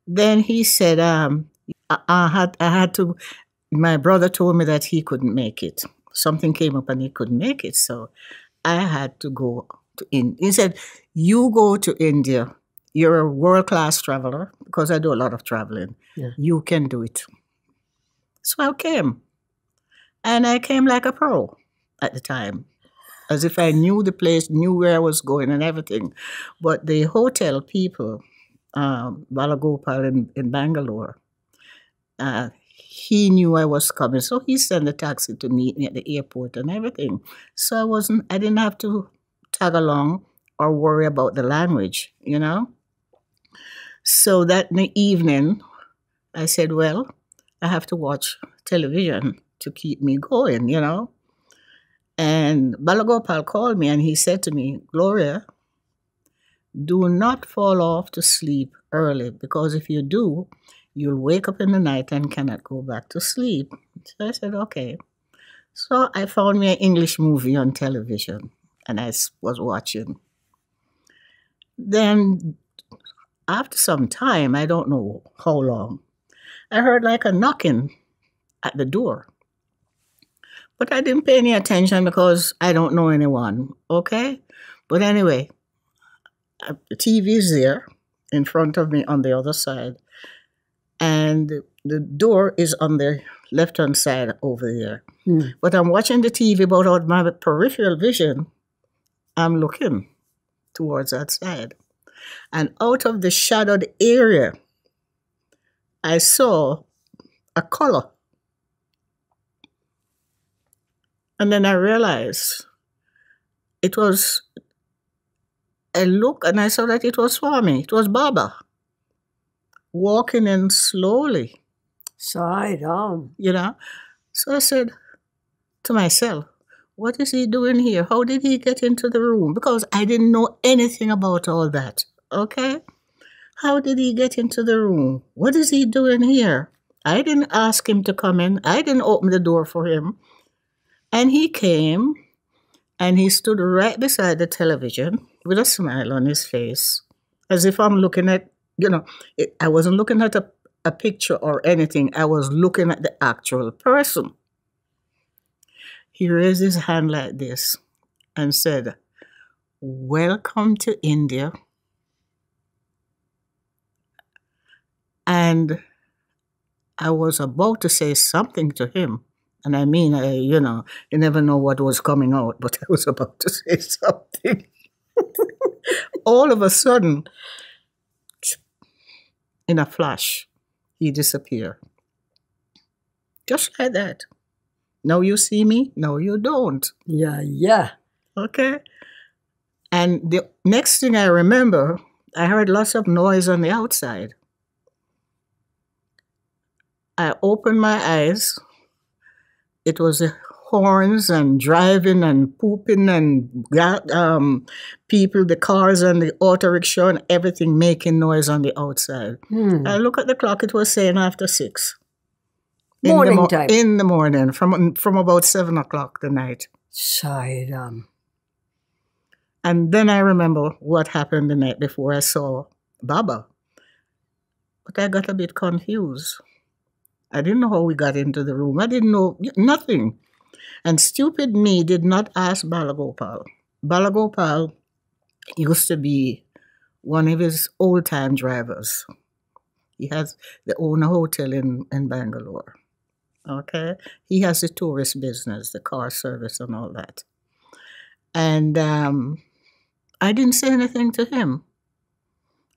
Then he said, I had to, my brother told me that he couldn't make it. Something came up and he couldn't make it. So I had to go to India. He said, you go to India. You're a world-class traveler, because I do a lot of traveling. Yeah. You can do it. So I came. And I came like a pro at the time, as if I knew the place, knew where I was going and everything. But the hotel people, Balagopal in Bangalore, he knew I was coming. So he sent a taxi to meet me at the airport and everything. So I didn't have to tag along or worry about the language, So that in the evening, I said, well, I have to watch television to keep me going, And Balagopal called me and he said to me, Gloria, do not fall off to sleep early, because if you do, you'll wake up in the night and cannot go back to sleep. So I said, okay. So I found me an English movie on television and I was watching. Then after some time, I don't know how long, I heard like a knocking at the door. But I didn't pay any attention because I don't know anyone, okay? But anyway, the TV is there in front of me on the other side. And the door is on the left-hand side over there. But I'm watching the TV, but on my peripheral vision, I'm looking towards that side. And out of the shadowed area, I saw a color. And then I realized it was a look, and I saw that it was Swami. It was Baba, walking in slowly. Side on. So I said to myself, what is he doing here? How did he get into the room? Because I didn't know anything about all that. Okay? How did he get into the room? What is he doing here? I didn't ask him to come in. I didn't open the door for him. And he came and he stood right beside the television with a smile on his face, as if I'm looking at, I wasn't looking at a picture or anything. I was looking at the actual person. He raised his hand like this and said, "Welcome to India." And I was about to say something to him. And I mean, you never know what was coming out, but I was about to say something. All of a sudden, in a flash, he disappeared. Just like that. Now you see me, now you don't. Yeah. Okay? And the next thing I remember, I heard lots of noise on the outside. I opened my eyes. It was horns and driving and pooping and people, the cars and the auto rickshaw and everything making noise on the outside. I look at the clock, it was saying after 6. Morning time. In the morning, from about 7 o'clock the night. Sairam. And then I remember what happened the night before I saw Baba. But I got a bit confused. I didn't know how we got into the room. I didn't know nothing. And stupid me did not ask Balagopal. Balagopal used to be one of his old-time drivers. He has the owner hotel in Bangalore. Okay? He has the tourist business, the car service and all that. And I didn't say anything to him.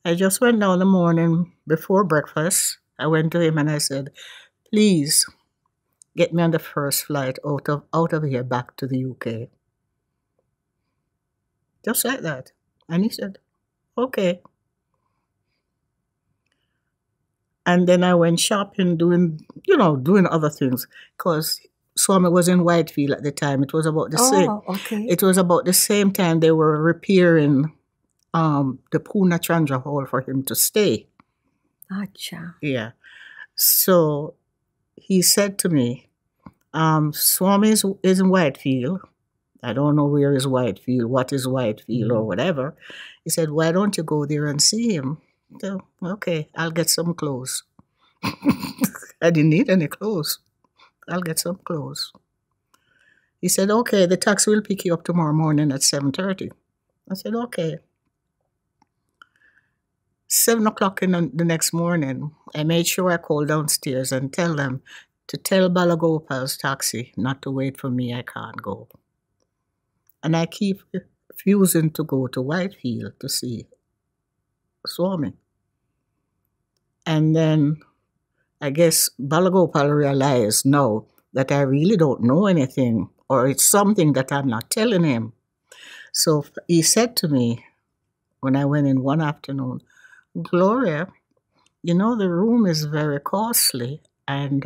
I just went down the morning before breakfast. I went to him and I said, "Please get me on the first flight out of here back to the UK." Just like that. And he said, "Okay." And then I went shopping, doing other things, because Swami was in Whitefield at the time. It was about the same. Okay. It was about the same time they were repairing the Pune Chandra Hall for him to stay. Acha. Yeah. So he said to me, "Swami is in Whitefield. I don't know where is Whitefield, what is Whitefield or whatever." He said, "Why don't you go there and see him?" So, okay, I'll get some clothes. I didn't need any clothes. I'll get some clothes. He said, "Okay, the taxi will pick you up tomorrow morning at 7:30. I said, "Okay." 7 o'clock in the next morning, I made sure I called downstairs and tell them to tell Balagopal's taxi not to wait for me. I can't go. And I keep refusing to go to Whitefield to see Swami. And then I guess Balagopal realized now that I really don't know anything, or it's something that I'm not telling him. So he said to me when I went in one afternoon, "Gloria, the room is very costly, and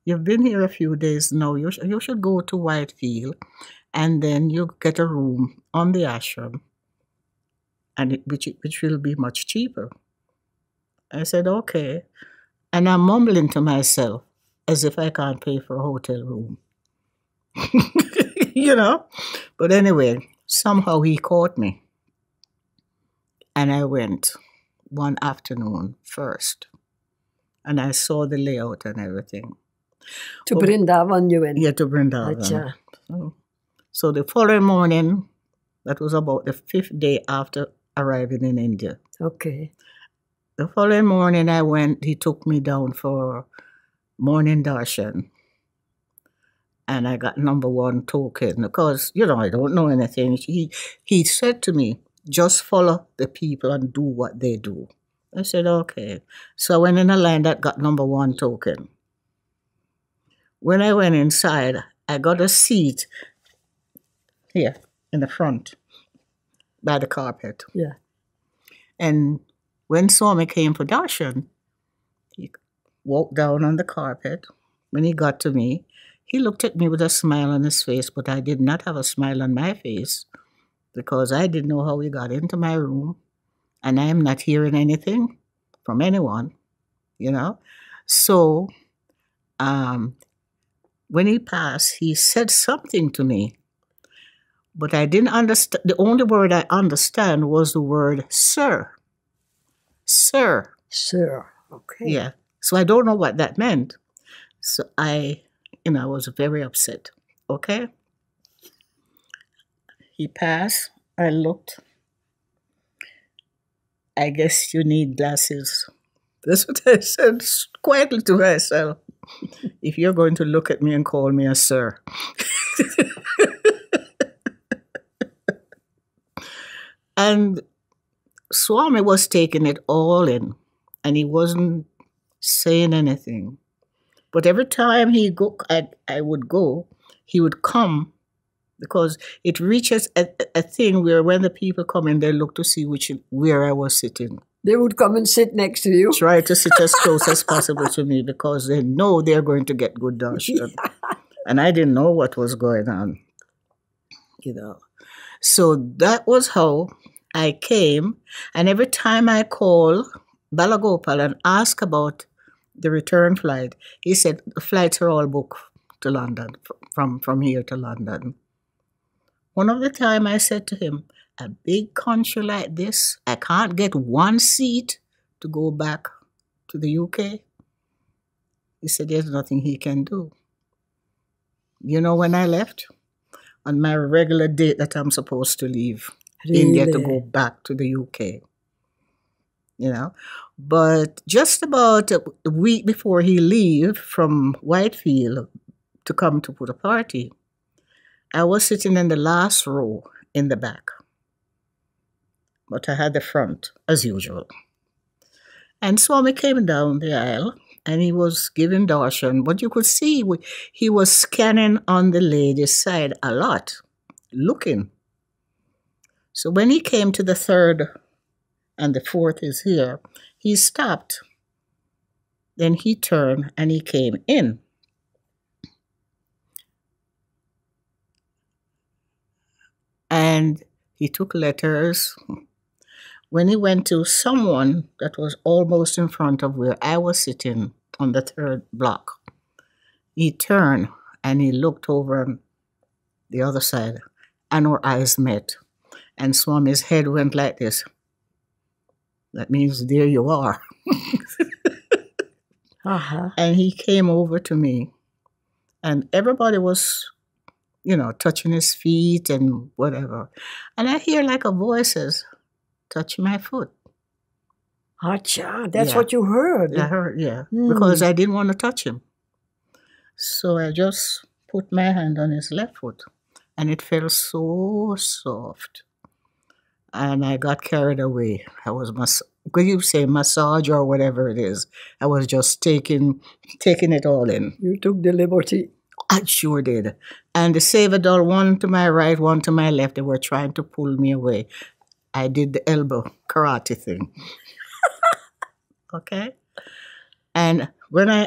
you've been here a few days now. You should go to Whitefield, and then you get a room on the ashram, and which will be much cheaper." I said, "Okay." And I'm mumbling to myself as if I can't pay for a hotel room. But anyway, somehow he caught me. And I went one afternoon first. And I saw the layout and everything. To Brindavan you went? Yeah, to Brindavan. So the following morning, that was about the 5th day after arriving in India. Okay. The following morning I went, he took me down for morning darshan. And I got number 1 token because, I don't know anything. He said to me, "Just follow the people and do what they do." I said, "Okay." So I went in a line that got number 1 token. When I went inside, I got a seat here in the front by the carpet. Yeah. And when Swami came for darshan, he walked down on the carpet. When he got to me, He looked at me with a smile on his face, but I did not have a smile on my face because I didn't know how he got into my room, and I am not hearing anything from anyone, you know. So when he passed, he said something to me, but I didn't understand. The only word I understand was the word sir. Sir. Sir. Okay. Yeah. So I don't know what that meant. So I was very upset. Okay. He passed. I looked. I guess you need glasses. That's what I said quietly to myself. If you're going to look at me and call me a sir. And Swami was taking it all in, and he wasn't saying anything. But every time I would go, he would come, because it reaches a thing where when the people come in, they look to see where I was sitting. They would come and sit next to you. Try to sit as close as possible to me because they know they're going to get good darshan. And I didn't know what was going on, So that was how I came. And every time I call Balagopal and ask about the return flight, he said the flights are all booked to London, from here to London. One of the time I said to him, a big country like this, I can't get one seat to go back to the UK. He said there's nothing he can do. You know when I left? On my regular date that I'm supposed to leave India to go back to the UK. But just about a week before he leave from Whitefield to come to Puttaparthi, I was sitting in the last row in the back. But I had the front, as usual. And Swami came down the aisle, and he was giving darshan. But you could see he was scanning on the lady's side a lot, looking. So when he came to the third, and the fourth is here, he stopped. Then he turned, and he came in. And he took letters. When he went to someone that was almost in front of where I was sitting on the third block, he turned and he looked over on the other side, and our eyes met. And Swami's head went like this. That means there you are. And he came over to me, and everybody was touching his feet and whatever. And I hear like a voice says, touch my foot. Acha, that's what you heard. I heard, yeah, because I didn't want to touch him. So I just put my hand on his left foot, and it felt so soft. And I got carried away. I was, could you say massage or whatever it is? I was just taking it all in. You took the liberty. I sure did. And the Savadol, one to my right, one to my left, they were trying to pull me away. I did the elbow karate thing. Okay? And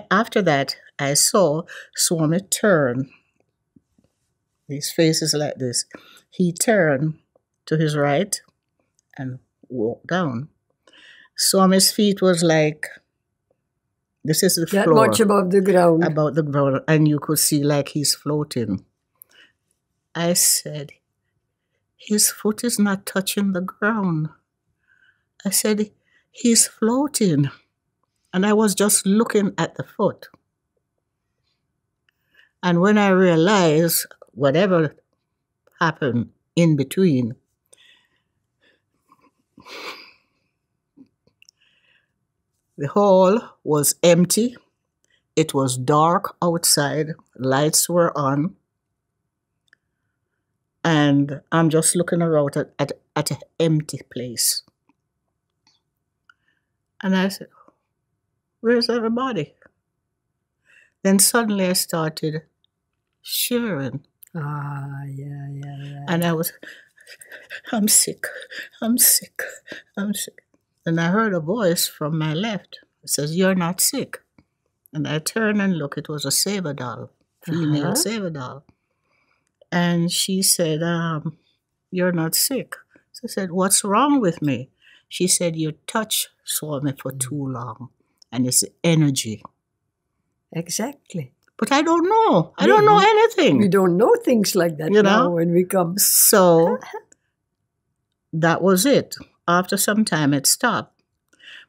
after that, I saw Swami turn. His face is like this. He turned to his right and walked down. Swami's feet was like, this is the floor. That much above the ground. About the ground. And you could see like he's floating. I said, his foot is not touching the ground. I said, he's floating. And I was just looking at the foot. And when I realized whatever happened in between, the hall was empty. It was dark outside. Lights were on. And I'm just looking around at an empty place. And I said, where's everybody? Then suddenly I started shivering. Yeah. And I'm sick. And I heard a voice from my left. It says, you're not sick. And I turned and looked. It was a Savadol. female Sevadal. And she said, you're not sick. So I said, what's wrong with me? She said, you touch Swami for too long, and it's energy. Exactly. But I don't know. I don't know anything. We don't know things like that now when we come. So that was it. After some time, it stopped.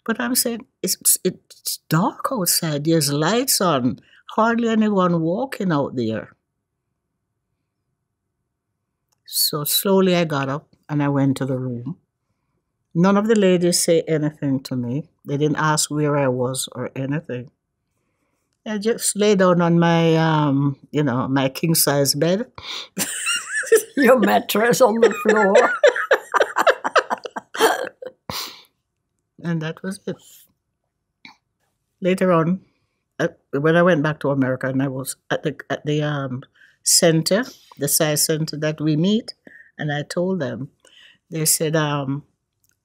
But I'm saying, it's dark outside. There's lights on. Hardly anyone walking out there. So slowly I got up and I went to the room. None of the ladies say anything to me. They didn't ask where I was or anything. I just lay down on my, my king-size bed. Your mattress on the floor. And that was it. Later on, when I went back to America, and I was at the center, the size center that we meet, and I told them, they said,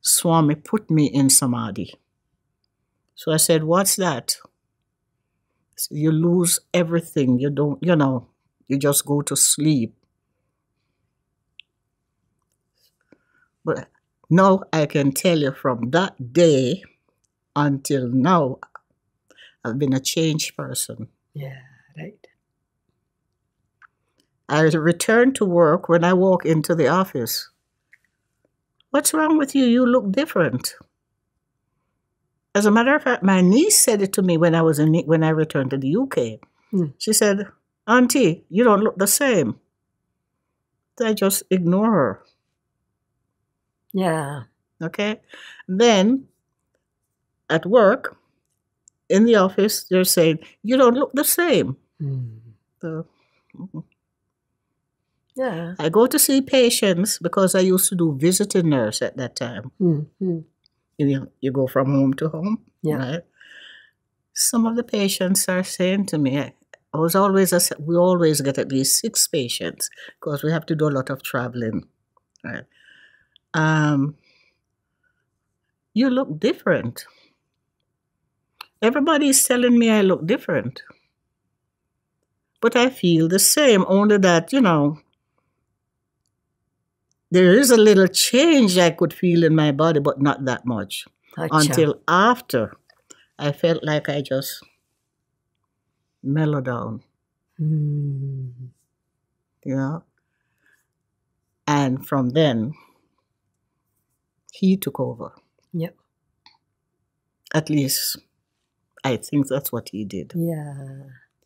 Swami put me in Samadhi. So I said, what's that? So you lose everything. You don't, you just go to sleep. But now I can tell you from that day until now, I've been a changed person. Yeah, right. I return to work. When I walk into the office, what's wrong with you? You look different. As a matter of fact, my niece said it to me when I returned to the UK. She said, Auntie, you don't look the same. So I just ignore her. Yeah. Okay? Then, at work, in the office, they're saying, you don't look the same. So, yeah. I go to see patients because I used to do visiting nurse at that time. You go from home to home, right? Some of the patients are saying to me, we always get at least 6 patients because we have to do a lot of traveling, right? You look different. Everybody's telling me I look different. But I feel the same, only that, there is a little change I could feel in my body, but not that much. Until after I felt like I just mellowed down. And from then, he took over. Yep. At least, I think that's what he did.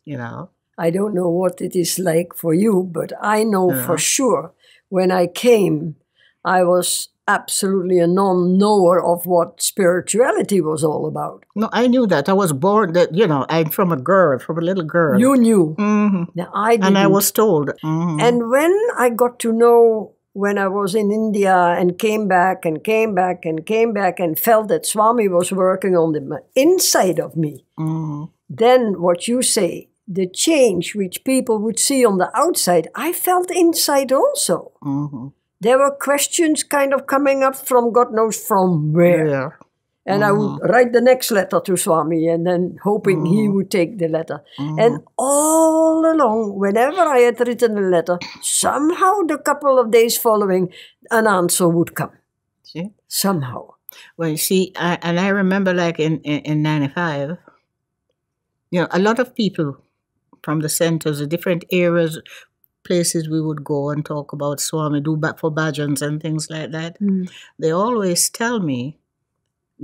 Yeah. I don't know what it is like for you, but I know for sure when I came, I was absolutely a non-knower of what spirituality was all about. No, I knew that. I was born that, I'm from a little girl. You knew. Now, I didn't. And I was told. And when I got to know, when I was in India and came back and felt that Swami was working on the inside of me, then what you say, the change which people would see on the outside, I felt inside also. There were questions kind of coming up from God knows from where. Yeah. And I would write the next letter to Swami and then hoping he would take the letter. And all along, whenever I had written a letter, somehow the couple of days following, an answer would come. See? Somehow. Well, you see, I remember like in 95, a lot of people from the centers, the different areas, places we would go and talk about Swami, do back for bhajans and things like that. They always tell me,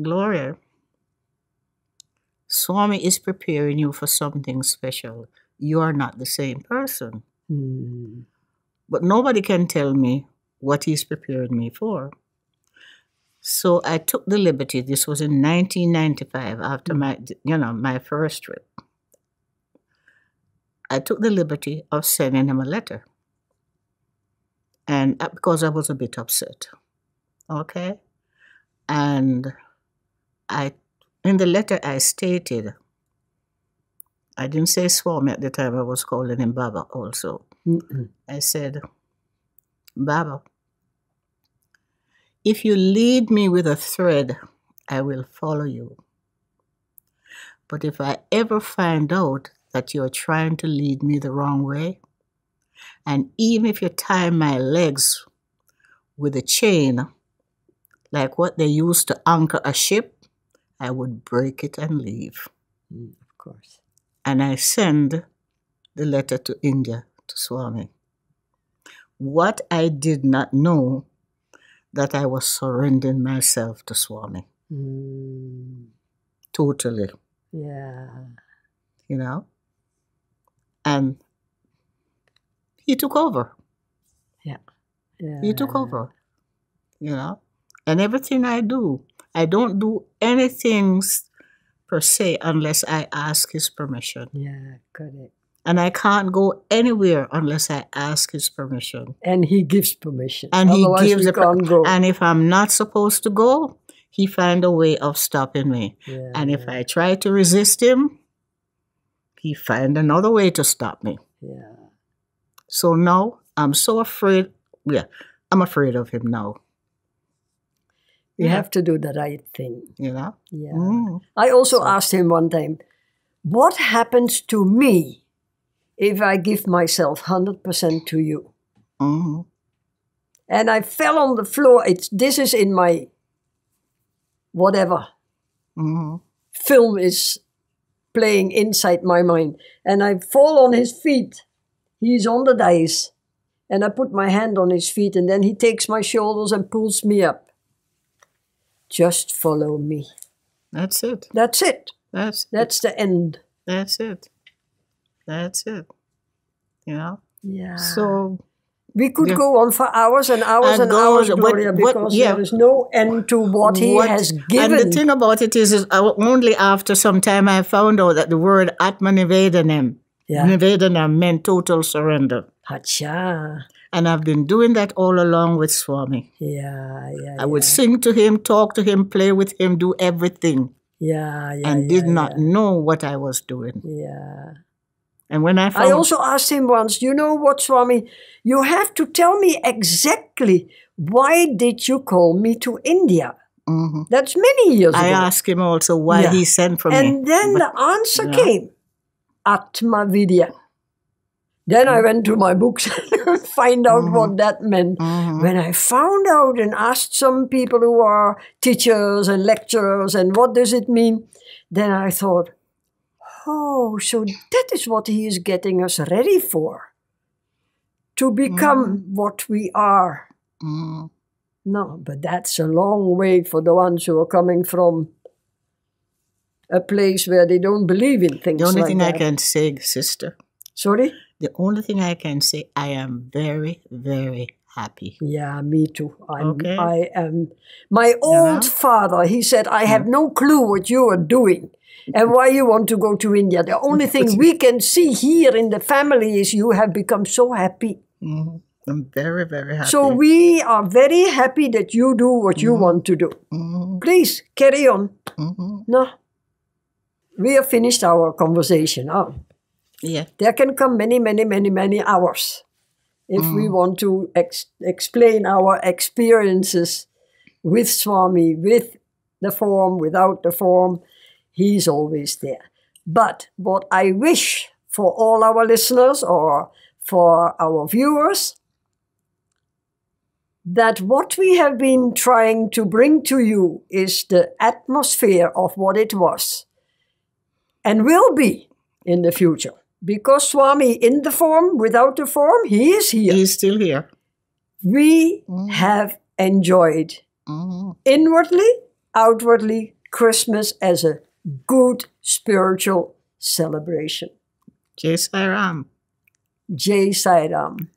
Gloria, Swami is preparing you for something special. You are not the same person. But nobody can tell me what he's preparing me for. So I took the liberty, this was in 1995, after my first trip. I took the liberty of sending him a letter. And because I was a bit upset. Okay? And in the letter I stated, I didn't say Swami at the time, I was calling him Baba also. I said, Baba, if you lead me with a thread, I will follow you. But if I ever find out that you're trying to lead me the wrong way. And even if you tie my legs with a chain, like what they used to anchor a ship, I would break it and leave. Of course. And I send the letter to India, to Swami. What I did not know, that I was surrendering myself to Swami. Totally. Yeah. You know? And he took over. Yeah. He took over. You know? And everything I do, I don't do anything per se unless I ask his permission. Yeah, correct. And I can't go anywhere unless I ask his permission. And he gives permission. And otherwise he gives we can't go. And if I'm not supposed to go, he finds a way of stopping me. Yeah. And if I try to resist him, he finds another way to stop me. Yeah. So now I'm so afraid. Yeah, I'm afraid of him now. You have to do the right thing. You know? Yeah. I also asked him one time, what happens to me if I give myself 100% to you? And I fell on the floor. This is in my whatever film is playing inside my mind. And I fall on his feet. He's on the dais. And I put my hand on his feet, and then he takes my shoulders and pulls me up. Just follow me. That's it. That's it. That's the end. That's it. That's it. You know? Yeah. So we could go on for hours and hours and hours, Gloria, because there is no end to what he has given. And the thing about it is only after some time I found out that the word Atmanivedanam, Nivedanam meant total surrender. Acha. And I've been doing that all along with Swami. I would sing to him, talk to him, play with him, do everything. And did not know what I was doing. And when I also asked him once, you know what, Swami, you have to tell me exactly why did you call me to India? That's many years ago. I asked him also why he sent for me. And then the answer came, Atma Vidya. Then I went to my books and find out what that meant. When I found out and asked some people who are teachers and lecturers and what does it mean, then I thought, oh, so that is what he is getting us ready for. To become what we are. No, but that's a long way for the ones who are coming from a place where they don't believe in things like that. The only thing I can say, sister. Sorry? The only thing I can say, I am very, very happy. Yeah, me too. I am. My old father, he said, I have no clue what you are doing and why you want to go to India. The only thing we can see here in the family is you have become so happy. I'm very, very happy. So we are very happy that you do what you want to do. Please, carry on. No. We have finished our conversation. There can come many, many, many, many hours if we want to explain our experiences with Swami, with the form, without the form. He's always there. But what I wish for all our listeners or for our viewers, that what we have been trying to bring to you is the atmosphere of what it was and will be in the future. Because Swami, in the form, without the form, he is here. He's still here. We have enjoyed inwardly, outwardly, Christmas as a good spiritual celebration. Jai Sai Ram. Jai Sai Ram.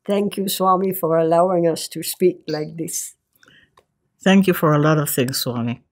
Thank you, Swami, for allowing us to speak like this. Thank you for a lot of things, Swami.